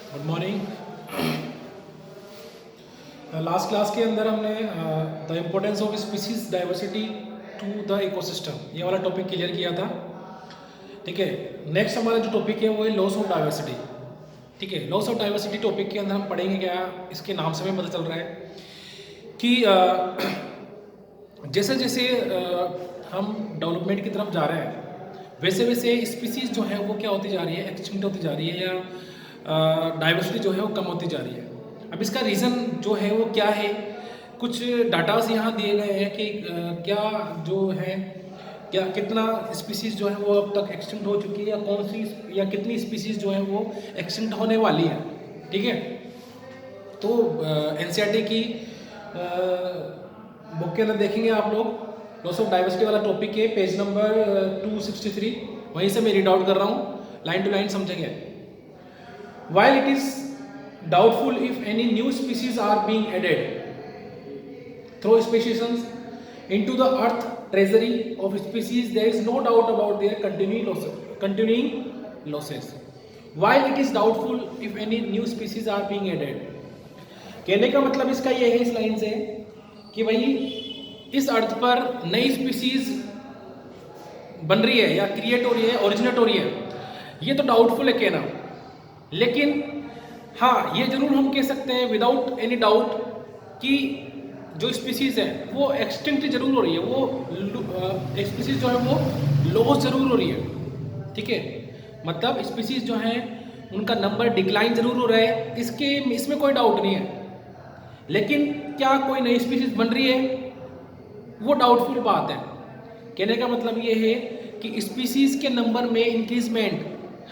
Good morning. Last class के अंदर हमने the importance of species diversity to the ecosystem ये वाला टॉपिक क्लियर किया था। ठीक है, नेक्स्ट हमारा जो टॉपिक है वो है लॉस ऑफ डाइवर्सिटी। ठीक है, लॉस ऑफ डाइवर्सिटी टॉपिक के अंदर हम पढ़ेंगे क्या, इसके नाम से हमें पता चल रहा है कि जैसे जैसे हम डेवलपमेंट की तरफ जा रहे हैं वैसे वैसे स्पीसीज जो है वो क्या होती जा रही है, एक्सटिंक्ट होती जा रही है या डाइवर्सिटी जो है वो कम होती जा रही है। अब इसका रीज़न जो है वो क्या है, कुछ डाटास यहाँ दिए गए हैं कि क्या जो है क्या कितना स्पीसीज जो है वो अब तक एक्सटिंक्ट हो चुकी है या कौन सी या कितनी स्पीसीज जो है वो एक्सटिंक्ट होने वाली है। ठीक है, तो एनसीईआरटी की बुक के अंदर देखेंगे आप लोग, लॉस ऑफ डाइवर्सिटी वाला टॉपिक है, पेज नंबर 263। वहीं से मैं रीड आउट कर रहा हूँ, लाइन टू लाइन समझेंगे। While it is doubtful if any new species are being added through speciations into the earth treasury of species, there is no doubt about their continuing losses. While it is doubtful if any new species are being added, कहने का मतलब इसका ये है इस line से कि भाई इस अर्थ पर नई स्पीसीज बन रही है या क्रिएट हो रही है, ओरिजिनेट हो रही है, ये तो डाउटफुल है कहना। लेकिन हाँ, ये जरूर हम कह सकते हैं विदाउट एनी डाउट कि जो स्पीसीज है वो एक्सटिंक्ट जरूर हो रही है, वो स्पीसीज जो है वो लॉस जरूर हो रही है। ठीक है, मतलब स्पीसीज जो है उनका नंबर डिक्लाइन जरूर हो रहा है, इसमें कोई डाउट नहीं है। लेकिन क्या कोई नई स्पीसीज बन रही है, वो डाउटफुल बात है। कहने का मतलब ये है कि स्पीसीज के नंबर में इंक्रीजमेंट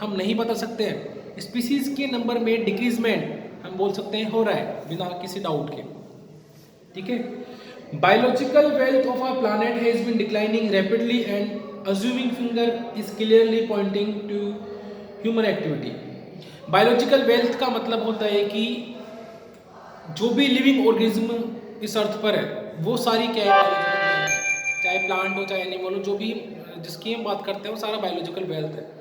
हम नहीं बता सकते हैं, स्पीसीज के नंबर में डिक्रीजमेंट हम बोल सकते हैं हो रहा है बिना किसी डाउट के। ठीक है, biological wealth of our planet has been declining rapidly and accusing finger is clearly pointing to human activity. Biological wealth का मतलब होता है कि जो भी लिविंग ऑर्गेनिज्म इस अर्थ पर है वो सारी क्या है, चाहे प्लांट हो चाहे एनिमल हो, जो भी जिसकी हम बात करते हैं वो सारा बायोलॉजिकल वेल्थ है।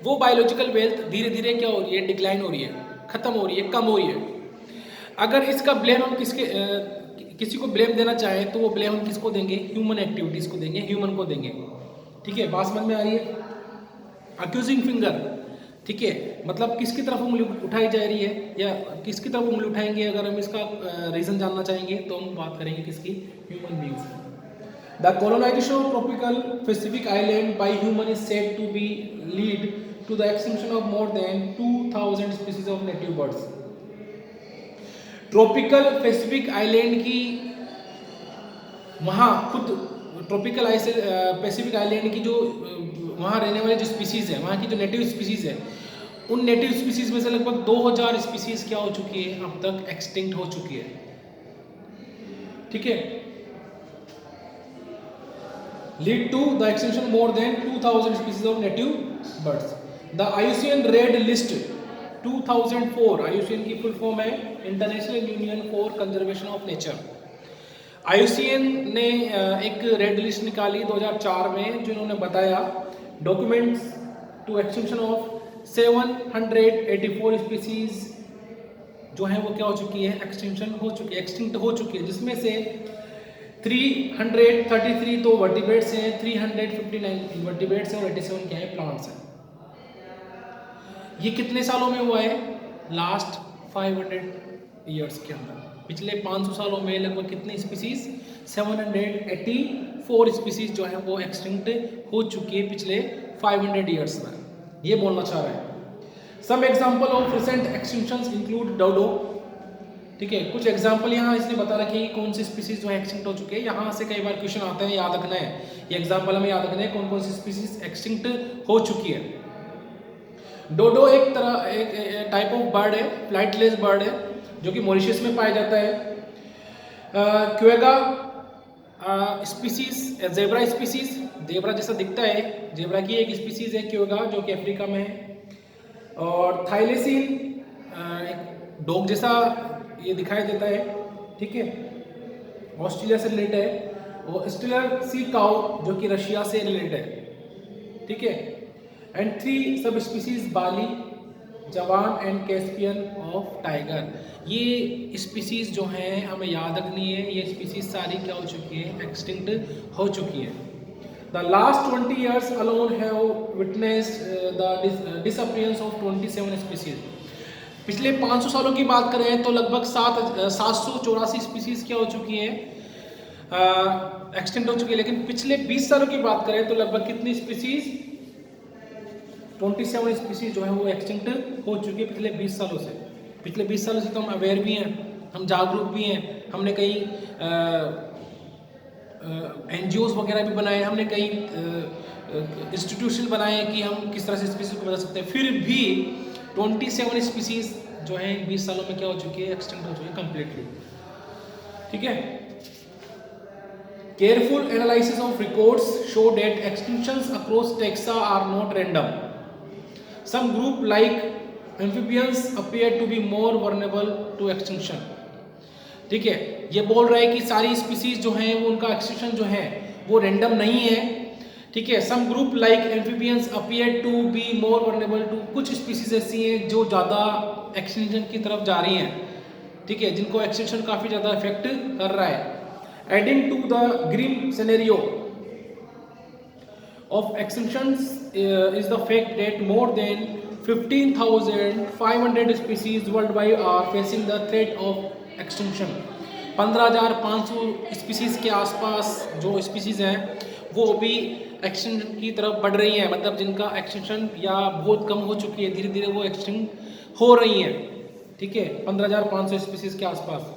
वो बायोलॉजिकल वेल्थ धीरे धीरे क्या हो रही है, डिक्लाइन हो रही है, खत्म हो रही है, कम हो रही है। अगर इसका ब्लेम हम किसी को ब्लेम देना चाहे तो वो ब्लेम हम किसको देंगे, ह्यूमन एक्टिविटीज को देंगे, ह्यूमन को देंगे। ठीक है, बात समझ में आ रही है। अक्यूजिंग फिंगर, ठीक है, मतलब किसकी तरफ उंगली उठाई जा रही है या किसकी तरफ उंगली उठाएंगे, अगर हम इसका रीजन जानना चाहेंगे तो हम बात करेंगे किसकी, human beings. The colonization of tropical Pacific island by human is said to be lead to the extinction of more than 2,000 species of native birds. Tropical Pacific island की वहाँ खुद ट्रॉपिकल पैसिफिक आइलैंड की जो वहाँ रहने वाले जो species है, वहाँ की जो नेटिव स्पीसीज है, उन नेटिव स्पीसीज में से लगभग 2000 स्पीसीज क्या हो चुकी है, अब तक एक्सटिंक्ट हो चुकी है। ठीक है, lead to the extinction more than 2,000 species of native birds. The IUCN Red List 2004, IUCN की फुल फॉर्म है international union for conservation of nature. IUCN ने एक रेड लिस्ट निकाली 2004 में, जिन्होंने बताया documents to extinction of 784 species जो है वो क्या हो चुकी है, एक्सटिंक्ट हो चुकी है, जिसमें से 333 तो वर्टिब्रेट्स हैं, 359 इनवर्टिब्रेट्स हैं और 87 क्या है, प्लांट्स हैं। ये कितने सालों में हुआ है, लास्ट 500 ईयर्स के अंदर। पिछले 500 सालों में लगभग कितनी स्पीसीज, 784 स्पीसीज जो है वो एक्सटिंक्ट हो चुकी है पिछले 500 ईयर्स में, ये बोलना चाह रहे हैं। Some example of recent extinctions include dodo. ठीक है, कुछ एग्जाम्पल यहाँ इसने बता रखे हैं कौन सी स्पीसीज जो है एक्सटिंक्ट हो चुके हैं। यहाँ से कई बार क्वेश्चन आते हैं, याद रखना है, ये एग्जाम्पल हमें याद रखना है कौन कौन सी स्पीसीज एक्सटिंक्ट हो चुकी है। डोडो एक टाइप ऑफ बर्ड है, फ्लाइटलेस बर्ड है, जो कि मॉरिशस में पाया जाता है। क्वेगा स्पीसीज, जेब्रा स्पीसीज, जेब्रा जैसा दिखता है, जेब्रा की एक स्पीसीज है क्वेगा जो कि अफ्रीका में है। और थाइलेसिन एक डॉग जैसा ये दिखाई देता है। ठीक है, ऑस्ट्रेलिया से रिलेटेड है। और स्टिलर सी काउ जो कि रशिया से रिलेटेड है। ठीक है, एंड 3 सब स्पीसीज बाली, जवान एंड कैस्पियन ऑफ टाइगर। ये स्पीसीज जो हैं हमें याद रखनी है, ये स्पीसीज सारी क्या हो चुकी है, एक्सटिंक्ट हो चुकी है। The last 20 years alone have witnessed the disappearance of 27 species। पिछले 500 सालों की बात करें तो लगभग 784 स्पीसीज क्या हो चुकी हैं, एक्सटेंट हो चुकी है। लेकिन पिछले 20 सालों की बात करें तो लगभग कितनी स्पीसीज, 27 स्पीसीज जो है वो एक्सटिंक्ट हो चुकी है पिछले 20 सालों से। पिछले 20 सालों से तो हम अवेयर भी हैं, हम जागरूक भी हैं, हमने कई NGOs वगैरह भी बनाए, हमने कई इंस्टीट्यूशन बनाए कि हम किस तरह से स्पीसीज को बदल सकते हैं। फिर भी 27 स्पीसीज जो है 20 सालों में क्या हो चुकी है, एक्सटिंक्ट हो चुकी है कम्प्लीटली। ठीक है। Careful analysis of records show that extinctions across taxa are not random. Some group like amphibians appear to be more vulnerable to extinction. ठीक है, ये बोल रहा है कि सारी स्पीसीज जो हैं वो उनका एक्सटिंक्शन जो है वो रैंडम नहीं है। ठीक है, some group like amphibians appear to be more vulnerable to, कुछ स्पीसीज ऐसी हैं जो ज़्यादा एक्सटिंक्शन की तरफ जा रही हैं। ठीक है, जिनको एक्सटिंक्शन काफ़ी ज़्यादा इफेक्ट कर रहा है। Adding to the grim scenario of extinctions is the fact that more than 15,500 species worldwide are facing the threat of extinction। 15,500 species के आसपास जो स्पीसीज हैं वो भी एक्सटिंक्शन की तरफ बढ़ रही हैं, मतलब जिनका एक्सटिंक्शन या बहुत कम हो चुकी है, धीरे धीरे वो एक्सटिंक्ट हो रही हैं। ठीक है, 15,500 स्पीसीज के आसपास,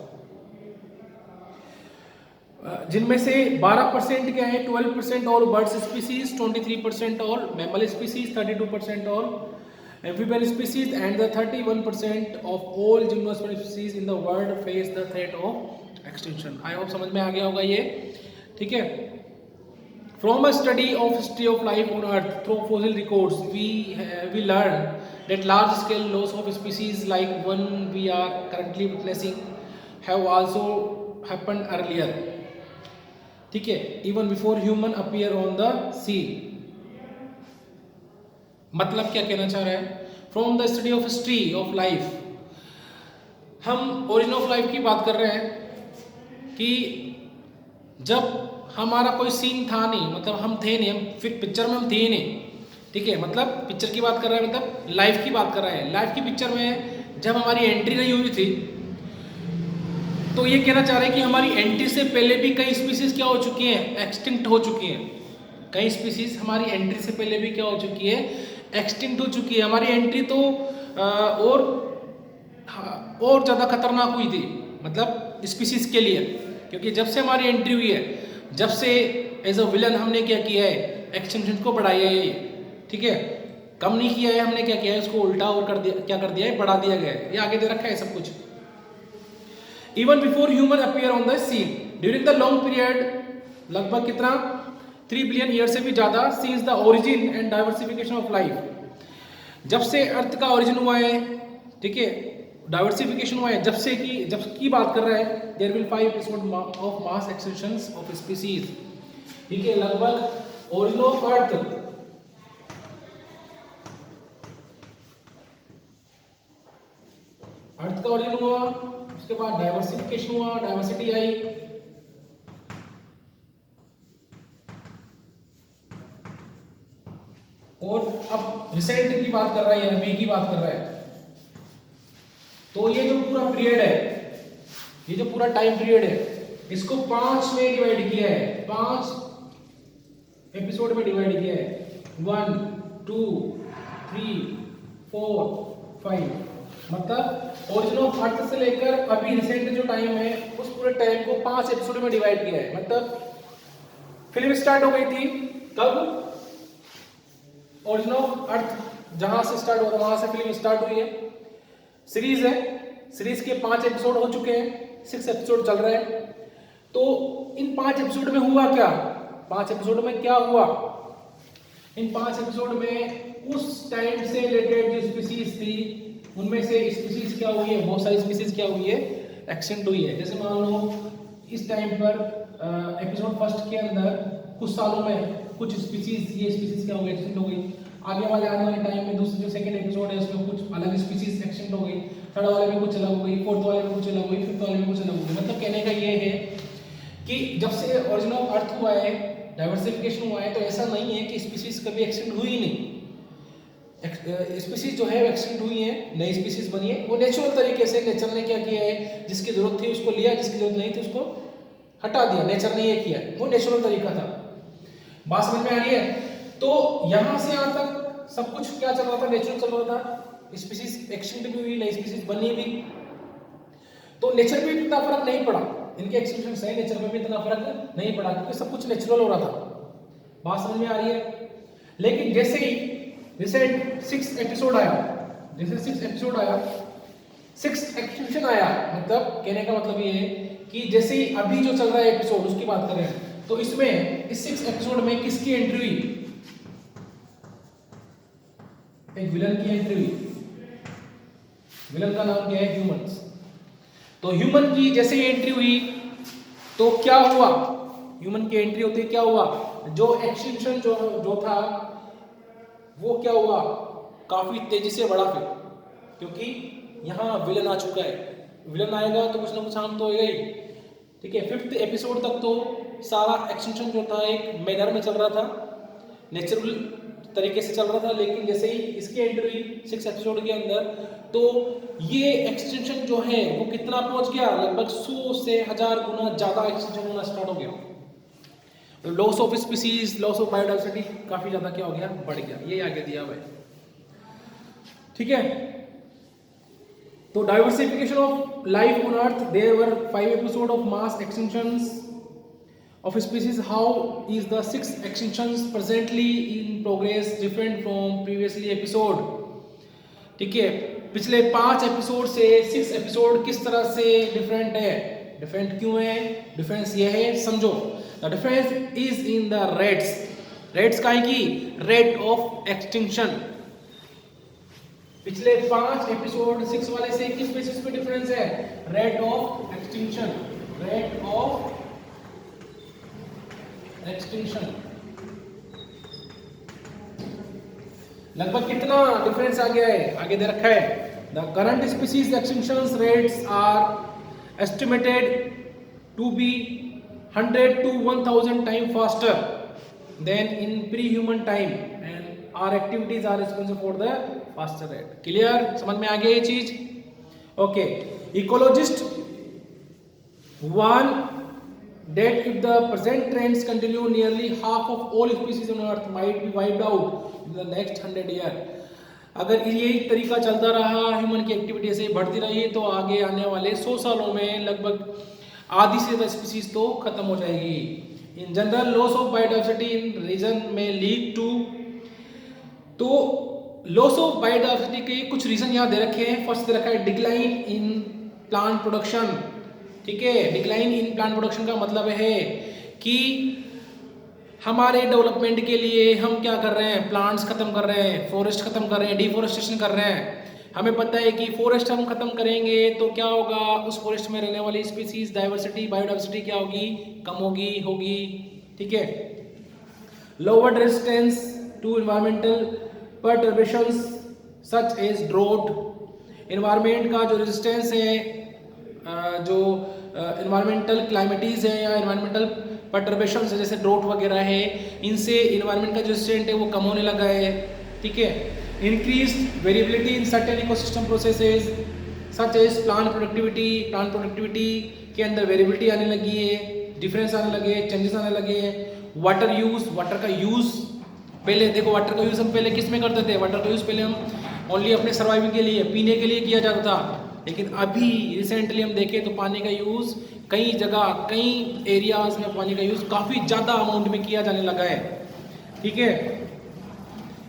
जिनमें से 12% क्या है, 12% all birds species, 23% all mammal species, 32% all amphibian species and the 31% of all gymnosperm species in the world face the threat of extinction। I hope समझ में आ गया होगा ये। ठीक है, from a study of history of life on earth through fossil records we learn that large scale loss of species like one we are currently witnessing have also happened earlier। ठीक है, even before human appear on the scene। मतलब क्या कहना चाह रहा है, from the study of history of life, हम origin of life की बात कर रहे हैं कि जब हमारा कोई सीन था नहीं, मतलब हम थे नहीं, हम फिर पिक्चर में हम थे ही नहीं। ठीक है, मतलब पिक्चर की बात कर रहा है, मतलब लाइफ की बात कर रहा है। लाइफ की पिक्चर में जब हमारी एंट्री नहीं हुई थी तो ये कहना चाह रहे हैं कि हमारी एंट्री से पहले भी कई स्पीसीज क्या हो चुकी हैं, एक्सटिंक्ट हो चुकी हैं। कई स्पीसीज हमारी एंट्री से पहले भी क्या हो चुकी है, एक्सटिंक्ट हो चुकी है। हमारी एंट्री तो और ज़्यादा खतरनाक हुई थी, मतलब स्पीसीज के लिए, क्योंकि जब से हमारी एंट्री हुई है, जब से एज अ विलन हमने क्या किया है, एक्सटिंक्शन को बढ़ाया है। ठीक है, कम नहीं किया है हमने, क्या किया है, उसको उल्टा और कर दिया, क्या कर दिया है, बढ़ा दिया गया है। ये आगे दे रखा है सब कुछ। Even before human appear on the scene during the long period, लगभग कितना, 3 बिलियन ईयर से भी ज़्यादा, since the origin and diversification of life, जब से अर्थ का ओरिजिन हुआ है। ठीक है, डाइवर्सिफिकेशन हुआ है, जब की बात कर रहा है। There will 5 episode of mass extinctions of species. ठीक है, लगभग ओरिजिन ऑफ अर्थ, अर्थ का ओरिजिन हुआ, उसके बाद डाइवर्सिफिकेशन हुआ, डाइवर्सिटी आई, और अब रिसेंट की बात कर रहा है, अभी की बात कर रहा है। तो ये जो पूरा पीरियड है, ये जो पूरा टाइम पीरियड है, इसको 5 में डिवाइड किया है, 5 एपिसोड में डिवाइड किया है। 1 2 3 4 5, मतलब ओरिजिन ऑफ अर्थ से लेकर अभी रिसेंट जो टाइम है, उस पूरे टाइम को 5 एपिसोड में डिवाइड किया है। मतलब फिल्म स्टार्ट हो गई थी कब, ओरिजिन ऑफ अर्थ जहां से स्टार्ट हुआ था वहां से फिल्म स्टार्ट हुई है। सीरीज है, सीरीज के 5 एपिसोड हो चुके हैं, 6 एपिसोड चल रहे हैं। तो इन 5 एपिसोड में हुआ क्या, 5 एपिसोड में क्या हुआ, इन 5 एपिसोड में उस टाइम से रिलेटेड जो स्पीसीज थी उनमें से स्पीसीज क्या हुई है, बहुत सारी स्पीसीज क्या हुई है, एक्सटिंक्ट हुई है। जैसे मान लो इस टाइम पर एपिसोड फर्स्ट के अंदर कुछ सालों में कुछ स्पीसीज, ये स्पीसीज क्या हो गई, एक्सटिंक्ट हो गई। आगे वाले आने वाले टाइम में दूसरे जो सेकंड एपिसोड है उसमें कुछ अलग स्पीशीज एक्सटिंक्ट हो गई, थर्ड वाले में कुछ अलग हो गई, फोर्थ वाले में कुछ अलग हो गई, फिफ्थ वाले में कुछ अलग हो गई। मतलब कहने का ये है कि जब से ओरिजिन ऑफ अर्थ हुआ है, डाइवर्सिफिकेशन हुआ है, तो ऐसा नहीं है कि स्पीशीज कभी एक्सटिंक्ट हुई ही नहीं। स्पीशीज जो है एक्सटिंक्ट हुई है, नई स्पीशीज बनी है, वो नेचुरल तरीके से नेचर ने क्या किया है, जिसकी जरूरत थी उसको लिया, जिसकी जरूरत नहीं थी उसको हटा दिया। नेचर ने ये किया, वो नेचुरल तरीका था। बात समझ में आ रही है? तो यहां से यहां तक सब कुछ क्या चल रहा था, नेचुरल चल रहा था। स्पीशीज एक्सटिंक्ट भी हुई, नई स्पीशीज बनी भी, तो नेचर पे इतना फर्क नहीं पड़ा। इनके एक्सटिंक्शन से नेचर पे भी इतना फर्क नहीं पड़ा, क्योंकि सब कुछ नेचुरल हो रहा था। बात समझ में आ रही है? लेकिन जैसे ही रिसेंट 6 एपिसोड आया, जैसे 6 एपिसोड आया, 6 एक्सटिंक्शन आया, मतलब कहने का मतलब ये है कि जैसे ही अभी जो चल रहा है एपिसोड उसकी बात करें, तो इसमें इस 6 एपिसोड में किसकी एंट्री हुई? एक विलन की एंट्री हुई। विलन का नाम क्या है? ह्यूमंस। तो ह्यूमन की जैसे ही एंट्री हुई तो क्या हुआ? ह्यूमन की एंट्री होती है, क्या हुआ? जो एक्सटिंक्शन जो था वो क्या हुआ? काफी तेजी से बढ़ा फिर, क्योंकि यहाँ विलन आ चुका है। विलन आएगा तो कुछ ना कुछ हार्म तो होगा ही। ठीक है, 5th एपिसोड तक तो सारा एक्सटिंक्शन जो था एक मैनर में चल रहा था, नेचुरल तरीके से चल रहा था। लेकिन जैसे ही इसकी एंट्री हुई 6 एपिसोड के अंदर, तो ये एक्सटिंक्शन जो है वो कितना पहुंच गया? लगभग 100 से 1000 गुना ज्यादा एक्सटिंक्शन होना स्टार्ट हो गया। Loss of species, loss of biodiversity काफी ज्यादा क्या हो गया? बढ़ गया। ये आगे दिया हुआ है। ठीक है, तो diversification of life on earth, there were 5 episode of mass extinctions of species. How is the 6 extinctions presently in progress different from previously episode? ठीक है, पिछले 5 एपिसोड से 6 एपिसोड किस तरह से डिफरेंट है? डिफरेंट क्यों है? डिफरेंस ये है, समझो। The difference is in the rates. Rates काहे की? Rate of extinction. पिछले 5 एपिसोड 6 वाले से किस बेसिस पे डिफरेंस है? Rate of extinction. Rate of extinction लगभग कितना डिफरेंस आ गया है? आगे दे रखा है, the current species extinction rates are estimated to be 100 to 1000 time faster than in pre human time, and our activities are responsible for the faster rate. Clear? समझ में आ गया ये चीज? Okay, ecologist warn that if the present trends continue, nearly half of all species on earth might be wiped out in the next 100 year. अगर यही तरीका चलता रहा, ह्यूमन की एक्टिविटी ऐसे बढ़ती रही, तो आगे आने वाले 100 सालों में लगभग आधी से ज्यादा स्पीसीज तो खत्म हो जाएगी। In general loss of biodiversity in region में लीड टू, तो लॉस ऑफ बायोडाइवर्सिटी के कुछ रीजन यहाँ दे रखे हैं। फर्स्ट दे रखा है डिक्लाइन इन प्लांट प्रोडक्शन। ठीक है, डिक्लाइन इन प्लांट प्रोडक्शन का मतलब है कि हमारे डेवलपमेंट के लिए हम क्या कर रहे हैं? प्लांट्स खत्म कर रहे हैं, फॉरेस्ट खत्म कर रहे हैं, डिफोरेस्टेशन कर रहे हैं। हमें पता है कि फॉरेस्ट हम खत्म करेंगे तो क्या होगा? उस फॉरेस्ट में रहने वाली स्पीसीज डाइवर्सिटी, बायोडाइवर्सिटी क्या होगी? कम होगी। ठीक है, lower resistance to environmental perturbations such as drought. Environment का जो रेजिस्टेंस है, जो एनवायरमेंटल क्लाइमेटीज है या एनवायरमेंटल परटर्बेशंस है, जैसे ड्रोट वगैरह है, इनसे एनवायरमेंट का जो रेजिस्टेंट है वो कम होने लगा है। ठीक है, increased variability in certain ecosystem processes such as plant productivity. Plant productivity के अंदर वेरिएबिलिटी आने लगी है, डिफरेंस आने लगे, चेंजेस आने लगे हैं। वाटर यूज, वाटर का यूज, पहले देखो वाटर का यूज हम पहले किस में करते थे? वाटर का यूज पहले हम ओनली अपने सर्वाइविंग के लिए, पीने के लिए किया जाता था। लेकिन अभी रिसेंटली हम देखें तो पानी का यूज कई जगह, कई एरियाज में पानी का यूज काफी ज्यादा अमाउंट में किया जाने लगा है। ठीक है,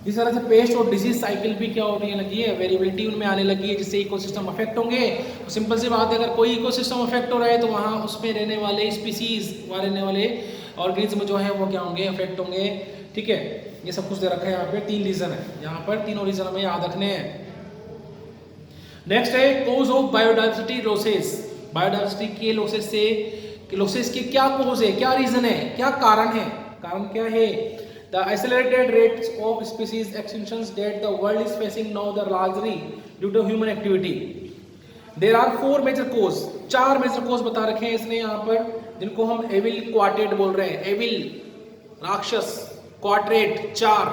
इस तरह से पेस्ट और डिजीज साइकिल भी क्या होने लगी है? वेरिएबिलिटी उनमें आने लगी है, जिससे इकोसिस्टम अफेक्ट होंगे। तो सिंपल सी बात है, अगर कोई इकोसिस्टम अफेक्ट हो रहा है तो वहाँ उसमें रहने वाले स्पीसीज, वहाँ रहने वाले ऑर्गेनिज्म जो है वो क्या होंगे? अफेक्ट होंगे। ठीक है, ये सब कुछ दे रखा है यहाँ पे। 3 रीजन है यहाँ पर, तीनों रीजन हमें याद रखने हैं। नेक्स्ट है cause of biodiversity losses. Biodiversity के लॉसेस से, लॉसेस के क्या कोज है, क्या रीजन है, क्या कारण है? कारण क्या है? The accelerated rates of species extinctions that the world is facing now are largely due to human activity. There are 4 major cause, 4 major कोज बता रखे हैं इसने यहाँ पर, जिनको हम एविल क्वार्टेट बोल रहे हैं. एविल राक्षस, क्वार्टेट 4.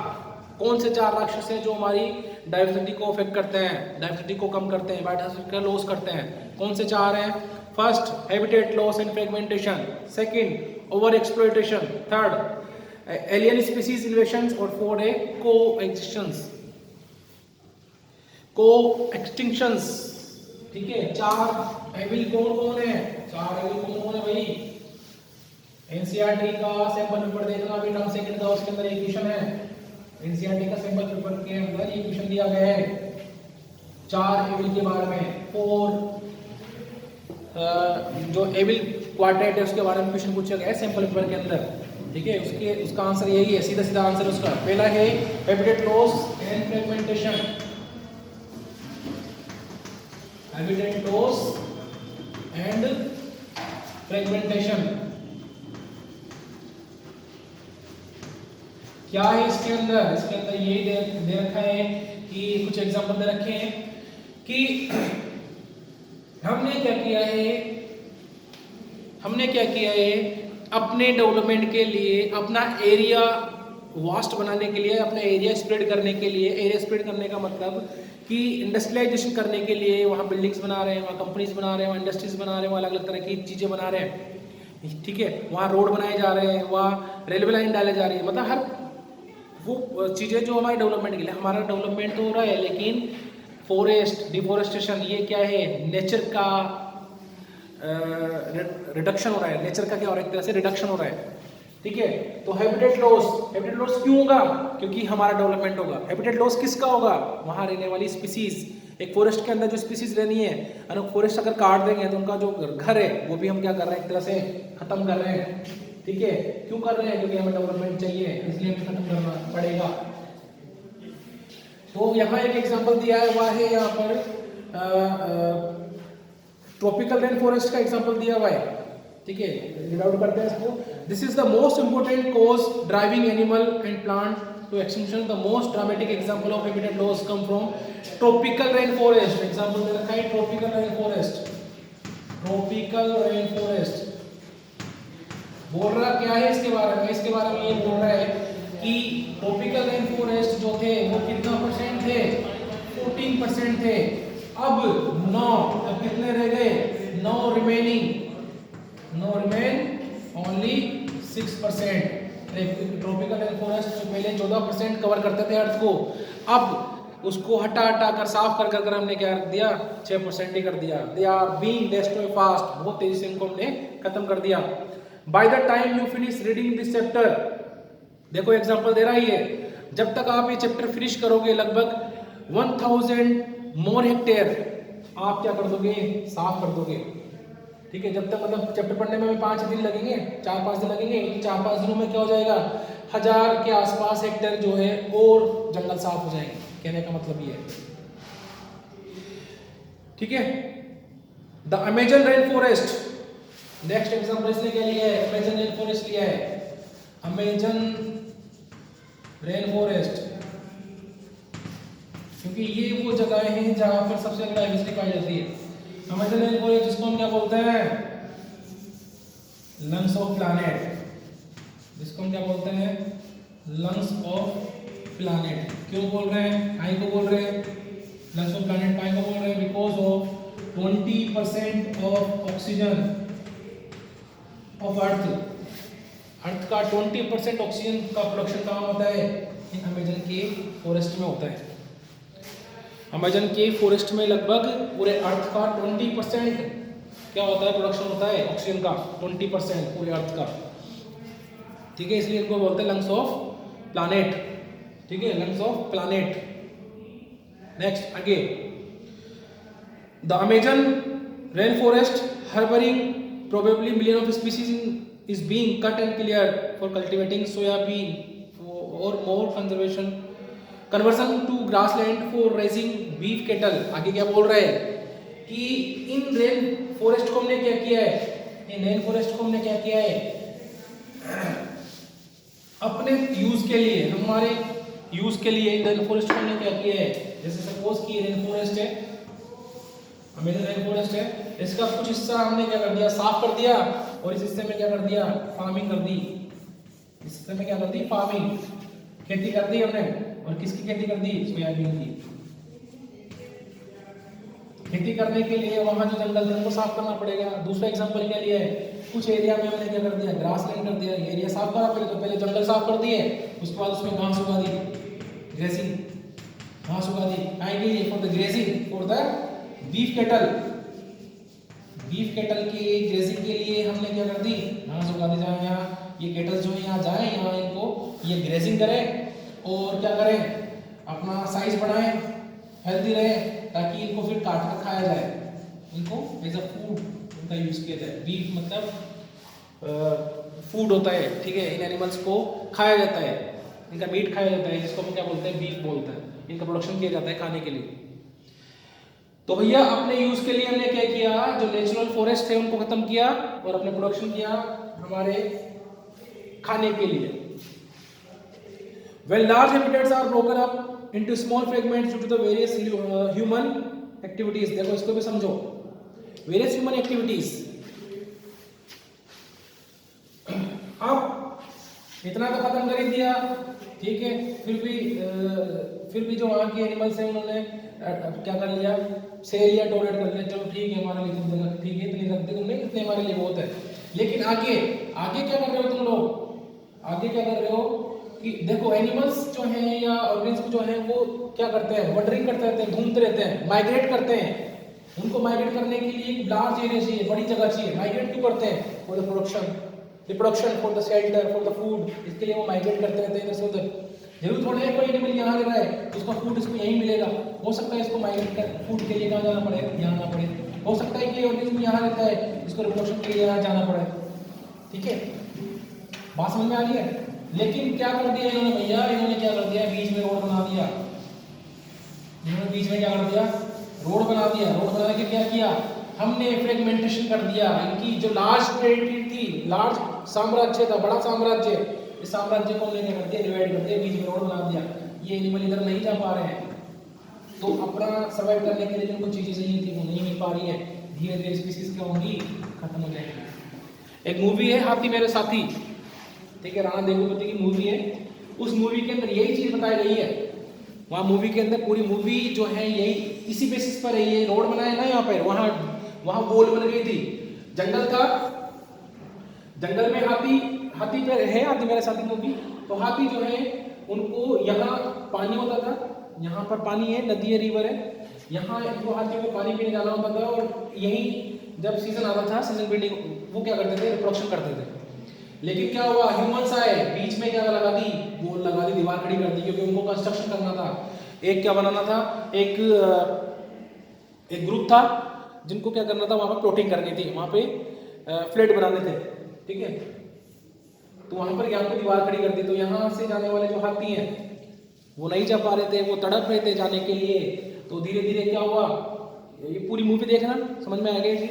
कौन से 4 राक्षस हैं जो हमारी डाइवर्सिटी को अफेक्ट करते हैं, डाइवर्सिटी को कम करते हैं, बायोडाइवर्सिटी का लॉस करते हैं? कौन से 4 हैं? First, habitat loss and fragmentation. Second, over exploitation. Third, alien species invasions. और 4 है को एक्सटिंक्शंस. ठीक है, 4 एविल कौन कौन है? 4 एविल कौन कौन है भाई? एनसीईआरटी का सैंपल पेपर देखना अभी टर्म सेकंड का, उसके अंदर एक क्वेश्चन है. एनसीईआरटी का सैंपल पेपर के अंदर ये क्वेश्चन दिया गया है 4 एविल के बारे में. 4 जो एविल क्वार्टेट है उसके बारे में क्वेश्चन पूछा गया है सैंपल पेपर के अंदर. ठीक है, उसका आंसर यही है, सीधा सीधा आंसर उसका. पहला है habitat loss and fragmentation. Habitat loss and fragmentation. क्या है इसके अंदर? इसके अंदर ये दे रखा है कि कुछ एग्जांपल दे रखे हैं कि हमने क्या किया है अपने डेवलपमेंट के लिए, अपना एरिया वास्ट बनाने के लिए, अपना एरिया स्प्रेड करने के लिए. एरिया स्प्रेड करने का मतलब कि इंडस्ट्रियलाइजेशन करने के लिए वहाँ बिल्डिंग्स बना रहे हैं, वहाँ कंपनीज बना रहे हैं, वहाँ इंडस्ट्रीज बना रहे हैं, वहाँ अलग अलग तरह की चीज़ें बना रहे हैं. ठीक है, वहाँ रोड बनाए जा रहे हैं, वहाँ रेलवे लाइन डाले जा रही है. मतलब हर वो चीज़ें जो हमारे डेवलपमेंट के लिए, हमारा डेवलपमेंट तो हो रहा है, लेकिन फॉरेस्ट डिफोरेस्टेशन ये क्या है? नेचर का रिडक्शन हो रहा है. नेचर का क्या हो रहा है? एक तरह से रिडक्शन हो रहा है. ठीक है, तो हैबिटेट लॉस क्यों होगा? क्योंकि हमारा डेवलपमेंट होगा. हैबिटेट लॉस किसका होगा? वहाँ रहने वाली स्पीसीज. एक फॉरेस्ट के अंदर जो स्पीसीज रहनी है, अगर फॉरेस्ट अगर काट देंगे तो उनका जो घर है वो भी हम क्या कर रहे हैं? एक तरह से खत्म कर रहे हैं. ठीक है, क्यों कर रहे हैं? क्योंकि हमें डेवलपमेंट चाहिए, इसलिए हमें खत्म करना पड़ेगा. तो यहाँ एक एग्जांपल दिया है, वह है यहाँ पर ट्रॉपिकल रेन फॉरेस्ट का एग्जांपल दिया हुआ है. ठीक है, रीड आउट करते हैं इसको. This is the most important cause driving animal and plant to extinction. The most dramatic example of habitat loss come from tropical rain forest. Example दे रखा है tropical rain forest. Tropical rain forest बोल रहा क्या है इसके बारे में? इसके बारे में ये बोल रहा है कि ट्रॉपिकल रेन फॉरेस्ट जो थे वो कितना परसेंट थे? 14% थे. अब कितने रह गए? 9 remain only 6%. Tropical rain forest जो पहले 14% कवर करते थे अर्थ को, अब उसको हटा कर साफ कर हमने क्या कर दिया? 6% ही कर दिया. They are being destroyed fast. बहुत तेजी से इनको हमने खत्म कर दिया. By the time you finish reading this chapter, देखो एग्जांपल दे रहा है, जब तक आप ये चैप्टर फिनिश करोगे लगभग 1000 मोर हेक्टेयर आप क्या कर दोगे? साफ कर दोगे. ठीक है, जब तक मतलब चैप्टर पढ़ने में 5 दिन लगेंगे, 4-5 दिन लगेंगे, 4-5 दिनों में क्या हो जाएगा? 1000 के आसपास हेक्टेयर जो है और जंगल साफ हो जाएंगे. कहने का मतलब ये है. ठीक है, the Amazon rain forest. Next example इसने क्या लिया है? अमेजन रेन फॉरेस्ट लिया है. अमेजन रेन फॉरेस्ट, क्योंकि ये वो जगह है जहां पर सबसे ज्यादा डाइवर्सिटी पाई जाती है. अमेजन रेन फॉरेस्ट जिसको हम क्या बोलते हैं? Lungs of planet. जिसको हम क्या बोलते हैं? Lungs of planet. क्यों बोल रहे हैं? आई को बोल रहे हैं लंग्स ऑफ प्लैनेट. आई को बोल रहे हैं because of 20% of oxygen of earth का 20% ऑक्सीजन का प्रोडक्शन कहाँ होता है? अमेजन के फॉरेस्ट में होता है. अमेजन के फॉरेस्ट में लगभग पूरे अर्थ का 20% क्या होता है? प्रोडक्शन होता है ऑक्सीजन का. 20% पूरे अर्थ का. ठीक है, इसलिए इनको बोलते हैं लंग्स ऑफ प्लैनेट. ठीक है, लंग्स ऑफ प्लैनेट. नेक्स्ट आगे, the Amazon rain forest harbouring probably million of species is being cut and cleared for cultivating soybean or more conversion to grassland for raising beef cattle. आगे क्या बोल रहा है कि इन rain forest को हमने क्या किया है? अपने यूज के लिए, हमारे यूज के लिए रेन फॉरेस्ट को हमने क्या किया है, जैसे सपोज कि रेन फॉरेस्ट है, अमेजन रेन फॉरेस्ट है, इसका कुछ हिस्सा हमने क्या कर दिया, साफ कर दिया, और इस हिस्से में क्या कर दिया, फार्मिंग कर दी। इस हिस्से में क्या कर दी, फार्मिंग, खेती कर दी हमने। और किसकी खेती कर दी, सोयाबीन की। खेती करने के लिए वहां जो जंगल थे उनको साफ करना पड़ेगा। दूसरा एग्जांपल क्या लिया है, कुछ एरिया में हमने क्या कर दिया, ग्रास लैंड कर दिया, एरिया साफ करा पहले, तो पहले जंगल साफ कर दिए, उसके बाद उसमें घास उगा दी, ग्रेसिंग, घास उगा दी, काहे के लिए, for the grazing, for the beef cattle, beef cattle की ग्रेजिंग के लिए हमने क्या कर दी, घास उगा दी। जहाँ यहाँ ये कैटल जो है यहाँ जाए, यहाँ इनको ये ग्रेजिंग करें और क्या करें, अपना साइज बढ़ाएं, हेल्दी रहे, ताकि इनको फिर काट कर खाया जाए, इनको एज अ फूड उनका यूज किया जाए। बीफ मतलब फूड होता है, ठीक है, इन एनिमल्स को खाया जाता है, इनका मीट खाया जाता है, जिसको हम क्या बोलते हैं, बीफ बोलते हैं, इनका प्रोडक्शन किया जाता है खाने के लिए। तो भैया अपने यूज के लिए हमने क्या किया, जो नेचुरल फॉरेस्ट थे उनको खत्म किया और अपने प्रोडक्शन किया हमारे खाने के लिए। When large habitats are broken up into small fragments due to the various human activities, देखो इसको भी समझो, various human activities। अब इतना तो खत्म कर ही दिया, ठीक है, फिर भी जो वहाँ के एनिमल्स हैं उन्होंने क्या कर लिया, सेल या टॉलरेट कर लिया, चलो ठीक है हमारे लिए तुम, ठीक है इतनी रख दी तुमने, इतने हमारे लिए बहुत है। लेकिन आगे आगे क्या कर रहे हो तुम लोग, आगे क्या कर रहे हो कि देखो एनिमल्स जो हैं या ऑर्गेनिज्म जो हैं वो क्या करते हैं, वंडरिंग करते रहते हैं, घूमते रहते हैं, माइग्रेट करते हैं। उनको माइग्रेट करने के लिए एक लार्ज एरिया चाहिए, बड़ी जगह चाहिए। माइग्रेट क्यों करते हैं, for the production, reproduction, for the shelter, for the food, इसके लिए वो माइग्रेट करते रहते हैं इधर से उधर। जरूर थोड़ा है कोई एनिमल यहाँ रह रहा है तो उसका फूड इसको यहीं मिलेगा, हो सकता है इसको माइग्रेट कर फूड के लिए कहाँ जाना पड़े, यहाँ आना पड़े, हो सकता है कि ऑर्गेनिज्म यहाँ रहता है इसको रिप्रोडक्शन के लिए यहाँ जाना पड़े, ठीक है, बात समझ में आ रही है। लेकिन क्या कर दिया इन्होंने भैया, इन्होंने क्या कर दिया, बीच में रोड बना दिया, इन्होंने बीच में क्या कर दिया, रोड बना दिया। रोड बना के क्या किया, हमने फ्रेगमेंटेशन कर दिया। इनकी जो लार्ज टेरिटरी थी, लार्ज साम्राज्य था, बड़ा साम्राज्य, इस साम्राज्य को हमने क्या कर दिया, डिवाइड कर दिया, बीच में रोड बना दिया। ये एनिमल इधर नहीं जा पा रहे हैं, तो अपना सर्वाइव करने के लिए जिनको चीजें चाहिए थी वो नहीं मिल पा रही है, धीरे धीरे स्पीसीज क्या होंगी, खत्म हो जाएगी। एक मूवी है हाथी मेरे साथी, ठीक है, राणा देवगौती की मूवी है, उस मूवी के अंदर यही चीज बताई गई है। वहाँ मूवी के अंदर पूरी मूवी जो है यही इसी बेसिस पर है, ये रोड बनाया ना यहाँ पर, वहाँ वॉल बन गई थी, जंगल था, जंगल में हाथी पे है, हाथी मेरे साथी मूवी, तो हाथी जो है उनको यहाँ पानी होता था, यहाँ पर पानी है, नदी है, रिवर है, यहाँ इनको हाथियों को पानी पीने जाना होता था, और यही जब सीजन आता था, सीजन बिल्डिंग, वो क्या करते थे, रिप्रोडक्शन करते थे। लेकिन क्या हुआ, ह्यूमंस आए, बीच में क्या लगा दी, वॉल लगा दी, दीवार खड़ी कर दी, क्योंकि उनको कंस्ट्रक्शन करना था, एक क्या बनाना था, एक ग्रुप था जिनको क्या करना था, वहाँ पर प्लॉटिंग करनी थी, वहाँ पे फ्लैट बनाने थे, ठीक है, तो वहाँ पर यहाँ पे दीवार खड़ी कर दी। तो यहाँ से जाने वाले जो हाथी हैं वो नहीं जा पा रहे थे, वो तड़प रहे थे जाने के लिए, तो धीरे धीरे क्या हुआ, ये पूरी मूवी देखना समझ में आ गई जी।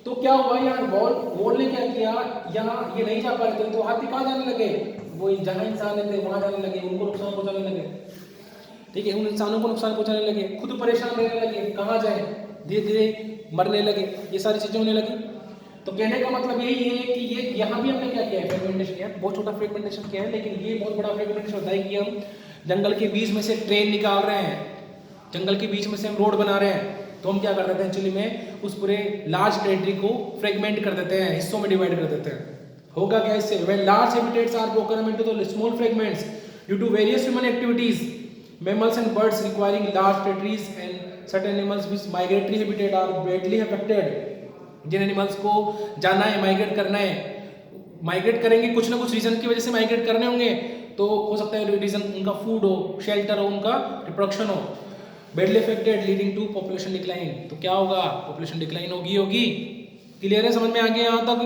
तो क्या हुआ, यहाँ वॉल ने क्या किया, यहाँ ये नहीं जा पा रहे थे, तो हाथी कहाँ जाने लगे, वो जहाँ इंसान थे वहां जाने लगे, उनको नुकसान पहुंचाने लगे, ठीक है, उन इंसानों को नुकसान पहुंचाने लगे, खुद परेशान रहने लगे, कहाँ जाए, धीरे धीरे मरने लगे, ये सारी चीजें होने लगी। तो कहने का मतलब यही है कि ये यहाँ भी हमने क्या किया है, फ्रेगमेंटेशन किया, बहुत छोटा फ्रेगमेंटेशन किया है, लेकिन ये बहुत बड़ा फ्रेगमेंटेशन होता है कि हम जंगल के बीच में से ट्रेन निकाल रहे हैं, जंगल के बीच में से हम रोड बना रहे हैं, तो हम क्या कर देते हैं एक्चुअली में, उस पूरे लार्ज टेरिटरी को फ्रेगमेंट कर देते हैं, हिस्सों में डिवाइड कर देते हैं। होगा क्या इससे, when large habitats are broken up into the small fragments due to various human activities, mammals and birds requiring large territories and certain animals with migratory habitat are badly affected। जिन animals को जाना है, migrate करना है, migrate करेंगे, कुछ ना कुछ रीजन की वजह से माइग्रेट करने होंगे, तो हो सकता है रीजन उनका फूड हो, शेल्टर हो, उनका रिप्रोडक्शन हो, badly affected leading to population decline। तो क्या होगा, पॉपुलेशन डिक्लाइन होगी। क्लियर है, समझ में आ गया यहाँ तक,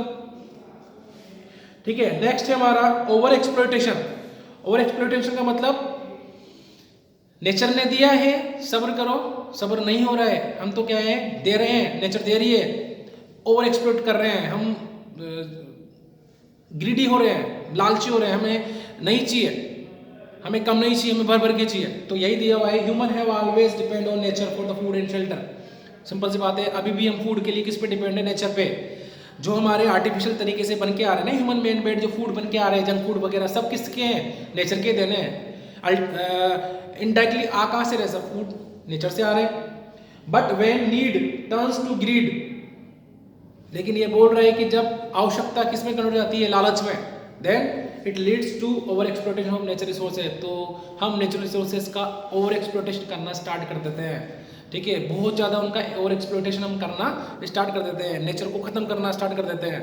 ठीक है। नेक्स्ट है हमारा ओवर एक्सप्लॉयटेशन। ओवर एक्सप्लॉयटेशन का मतलब नेचर ने दिया है, सब्र करो, सब्र नहीं हो रहा है, हम तो क्या है, दे रहे हैं, नेचर दे रही है, ओवर एक्सप्लॉइट कर रहे हैं, हम ग्रीडी हो रहे हैं, लालची हो रहे हैं, हमें नहीं चाहिए, हमें कम नहीं चाहिए, हमें भर भर के चाहिए। तो यही दिया हुआ है, human have always depend on nature for the food and shelter. Simple सी बात है, अभी भी हम फूड के लिए किस पे डिपेंड है? नेचर पे। जो हमारे आर्टिफिशियल तरीके से बन के आ रहे हैं ना, ह्यूमन मेड मेड जो फूड बन के आ रहे हैं, जंक फूड वगैरह, सब किसके हैं? नेचर के देने हैं। इनडायरेक्टली आ कहाँ से रहे? सब फूड नेचर से आ रहे हैं। But when need turns to greed, लेकिन ये बोल रहे हैं कि जब आवश्यकता किस में कन्वर्ट हो जाती है? लालच में, then it leads to over exploitation of nature resources. तो हम नेचुरल रिसोर्सेज का ओवर एक्सप्लोटेशन करना स्टार्ट कर देते हैं, ठीक है, बहुत ज़्यादा उनका ओवर एक्सप्लोटेशन हम करना स्टार्ट कर देते हैं, नेचर को ख़त्म करना स्टार्ट कर देते हैं,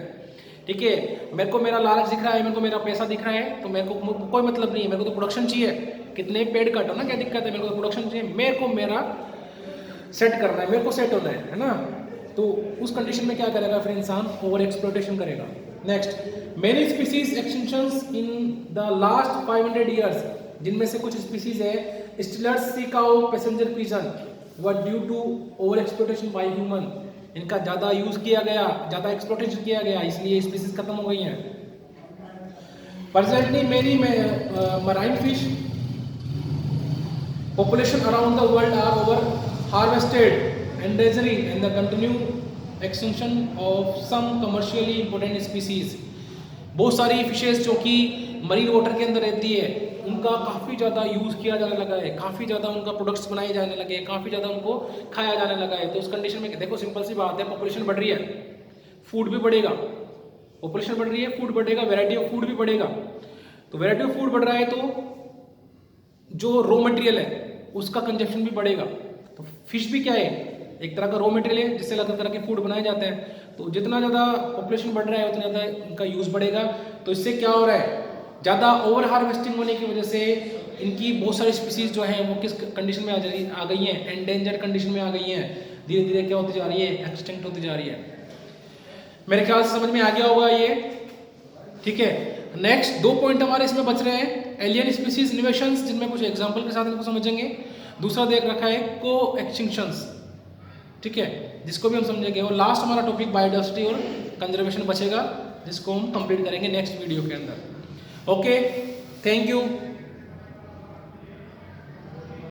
ठीक है। मेरे को मेरा लालच दिख रहा है, मेरे को मेरा पैसा दिख रहा है, तो मेरे को कोई मतलब नहीं है, मेरे को तो प्रोडक्शन चाहिए, कितने पेड़ कटो ना, क्या दिक्कत है, मेरे को तो प्रोडक्शन चाहिए, मेरे को मेरा सेट करना है, मेरे को सेट होना है ना। तो उस कंडीशन में क्या करेगा फिर इंसान? ओवर एक्सप्लोटेशन करेगा। Next, many species extinctions in the last 500 years, जिनमें से कुछ स्पीसीज है Steller's, sea cow, passenger pigeon, were due to over exploitation by human. इनका ज़्यादा यूज़ किया गया, ज़्यादा एक्सप्लोटेशन किया गया, इसलिए स्पीसीज खत्म हो गई हैं। Presently many marine fish population around the world are over harvested, endangering and the continued extinction of some commercially important species। बहुत सारी फिशेस जो कि मरीन वाटर के अंदर रहती है, उनका काफ़ी ज़्यादा यूज़ किया जाने लगा है, काफ़ी ज़्यादा उनका प्रोडक्ट्स बनाए जाने लगे हैं, काफ़ी ज़्यादा उनको खाया जाने लगा है। तो उस कंडीशन में देखो, सिंपल सी बात है, पॉपुलेशन बढ़ रही है, फूड भी बढ़ेगा, पॉपुलेशन बढ़ रही है, फूड बढ़ेगा, वैरायटी ऑफ फूड भी बढ़ेगा। तो वैरायटी ऑफ फूड बढ़ रहा है तो जो रॉ मटेरियल है उसका कंजप्शन भी बढ़ेगा। तो फिश भी क्या है? एक तरह का रॉ मटेरियल है जिससे अलग तरह के फूड बनाए जाते हैं। तो जितना ज़्यादा पॉपुलेशन बढ़ रहा है उतना ज़्यादा इनका यूज़ बढ़ेगा। तो इससे क्या हो रहा है? ज़्यादा ओवर हार्वेस्टिंग होने की वजह से इनकी बहुत सारी स्पीसीज जो हैं वो किस कंडीशन में आ गई हैं? एंडेंजर्ड कंडीशन में आ गई हैं। धीरे धीरे क्या होती जा रही है? एक्सटिंक्ट होती जा रही है। मेरे ख्याल से समझ में आ गया होगा ये, ठीक है। नेक्स्ट 2 पॉइंट हमारे इसमें बच रहे हैं, एलियन स्पीसीज इन्वेशंस, जिनमें कुछ एग्जांपल के साथ इनको समझेंगे। दूसरा देख रखा है को एक्सटिंक्शंस, ठीक है, जिसको भी हम समझेंगे। और लास्ट हमारा टॉपिक बायोडाइवर्सिटी और कंजर्वेशन बचेगा, जिसको हम कंप्लीट करेंगे नेक्स्ट वीडियो के अंदर। Okay, thank you.